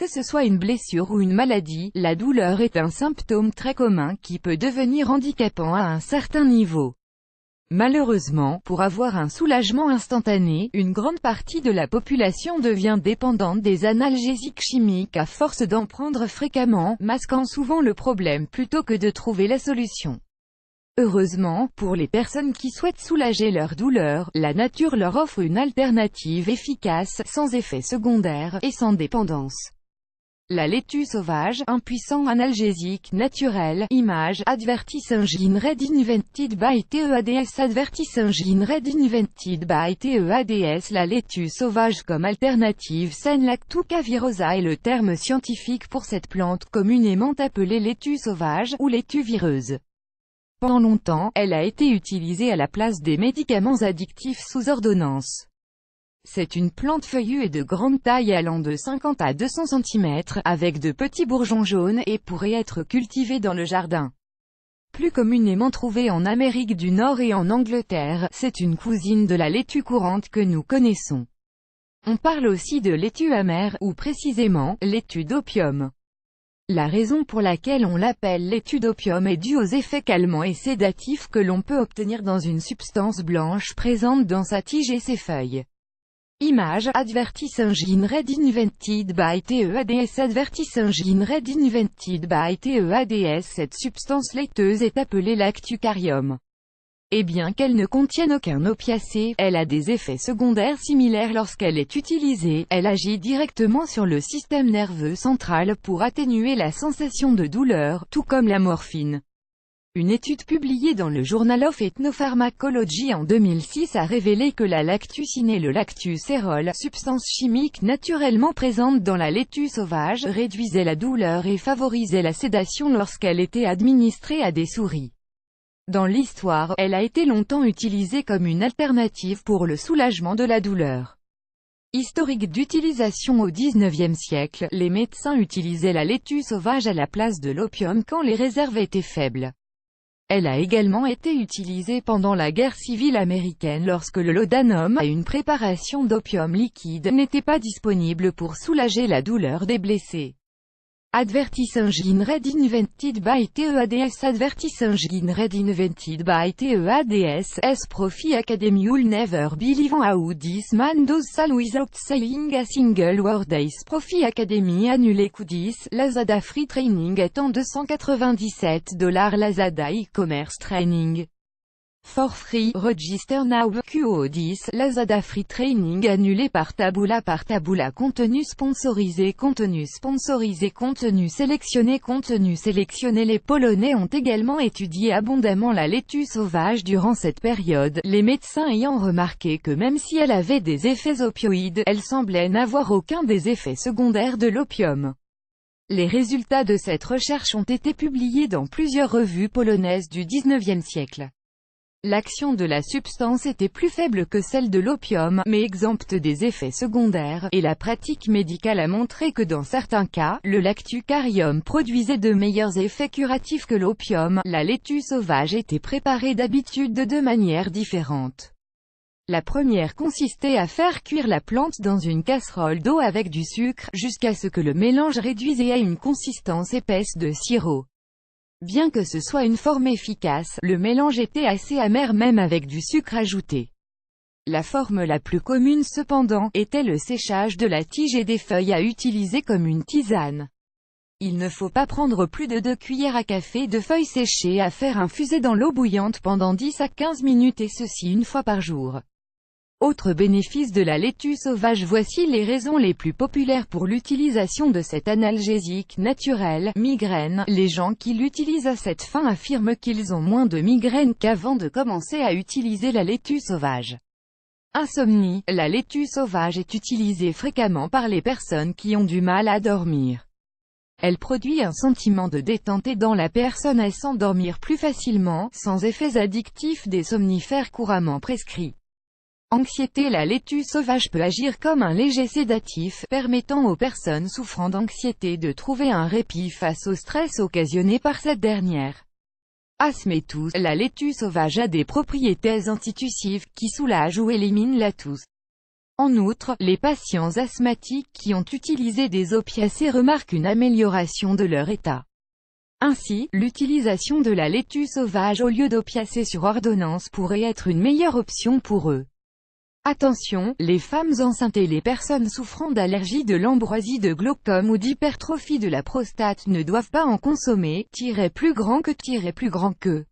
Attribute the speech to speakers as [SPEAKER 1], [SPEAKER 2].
[SPEAKER 1] ce soit une blessure ou une maladie, la douleur est un symptôme très commun qui peut devenir handicapant à un certain niveau. Malheureusement, pour avoir un soulagement instantané, une grande partie de la population devient dépendante des analgésiques chimiques à force d'en prendre fréquemment, masquant souvent le problème plutôt que de trouver la solution. Heureusement, pour les personnes qui souhaitent soulager leur douleur, la nature leur offre une alternative efficace, sans effet secondaire, et sans dépendance. La laitue sauvage, un puissant analgésique naturel. Image, Advertise Engine Red Invented by TEADS. Advertise Engine Red Invented by TEADS. La laitue sauvage comme alternative saine. Lactuca virosa est le terme scientifique pour cette plante communément appelée laitue sauvage, ou laitue vireuse. Pendant longtemps, elle a été utilisée à la place des médicaments addictifs sous ordonnance. C'est une plante feuillue et de grande taille allant de 50 à 200 cm, avec de petits bourgeons jaunes, et pourrait être cultivée dans le jardin. Plus communément trouvée en Amérique du Nord et en Angleterre, c'est une cousine de la laitue courante que nous connaissons. On parle aussi de laitue amère, ou précisément, laitue d'opium. La raison pour laquelle on l'appelle laitue d'opium est due aux effets calmants et sédatifs que l'on peut obtenir dans une substance blanche présente dans sa tige et ses feuilles. Image, Advertise Engine Red Invented by TEADS. Advertise Engine Red Invented by TEADS. Cette substance laiteuse est appelée lactucarium. Et bien qu'elle ne contienne aucun opiacé, elle a des effets secondaires similaires lorsqu'elle est utilisée. Elle agit directement sur le système nerveux central pour atténuer la sensation de douleur, tout comme la morphine. Une étude publiée dans le Journal of Ethnopharmacology en 2006 a révélé que la lactucine et le lactucérol, substances chimiques naturellement présentes dans la laitue sauvage, réduisaient la douleur et favorisaient la sédation lorsqu'elle était administrée à des souris. Dans l'histoire, elle a été longtemps utilisée comme une alternative pour le soulagement de la douleur. Historique d'utilisation au XIXe siècle, les médecins utilisaient la laitue sauvage à la place de l'opium quand les réserves étaient faibles. Elle a également été utilisée pendant la guerre civile américaine lorsque le laudanum, une préparation d'opium liquide, n'était pas disponible pour soulager la douleur des blessés. Advertise Engine Red Invented by TEADS. Advertise Engine Red Invented by TEADS. Profi Academy. You'll never believe how this man does sell without saying a single word. Profi Academy annulé Q10. Lazada Free Training étant $297. Lazada e-commerce training. For free, register now. Q10, Lazada Free Training annulé par Taboola. Contenu sponsorisé. Contenu sélectionné. Contenu sélectionné. Les Polonais ont également étudié abondamment la laitue sauvage durant cette période, les médecins ayant remarqué que même si elle avait des effets opioïdes, elle semblait n'avoir aucun des effets secondaires de l'opium. Les résultats de cette recherche ont été publiés dans plusieurs revues polonaises du XIXe siècle. L'action de la substance était plus faible que celle de l'opium, mais exempte des effets secondaires, et la pratique médicale a montré que dans certains cas, le lactucarium produisait de meilleurs effets curatifs que l'opium. La laitue sauvage était préparée d'habitude de deux manières différentes. La première consistait à faire cuire la plante dans une casserole d'eau avec du sucre, jusqu'à ce que le mélange réduise à une consistance épaisse de sirop. Bien que ce soit une forme efficace, le mélange était assez amer même avec du sucre ajouté. La forme la plus commune cependant, était le séchage de la tige et des feuilles à utiliser comme une tisane. Il ne faut pas prendre plus de 2 cuillères à café de feuilles séchées à faire infuser dans l'eau bouillante pendant 10 à 15 minutes et ceci une fois par jour. Autre bénéfice de la laitue sauvage. Voici les raisons les plus populaires pour l'utilisation de cet analgésique naturel. Migraine. Les gens qui l'utilisent à cette fin affirment qu'ils ont moins de migraines qu'avant de commencer à utiliser la laitue sauvage. Insomnie. La laitue sauvage est utilisée fréquemment par les personnes qui ont du mal à dormir. Elle produit un sentiment de détente aidant la personne à s'endormir plus facilement, sans effets addictifs des somnifères couramment prescrits. Anxiété. La laitue sauvage peut agir comme un léger sédatif, permettant aux personnes souffrant d'anxiété de trouver un répit face au stress occasionné par cette dernière. Asthme et toux. La laitue sauvage a des propriétés antitussives, qui soulagent ou éliminent la toux. En outre, les patients asthmatiques qui ont utilisé des opiacés remarquent une amélioration de leur état. Ainsi, l'utilisation de la laitue sauvage au lieu d'opiacés sur ordonnance pourrait être une meilleure option pour eux. Attention, les femmes enceintes et les personnes souffrant d'allergie de l'ambroisie, de glaucome ou d'hypertrophie de la prostate ne doivent pas en consommer, plus grand que.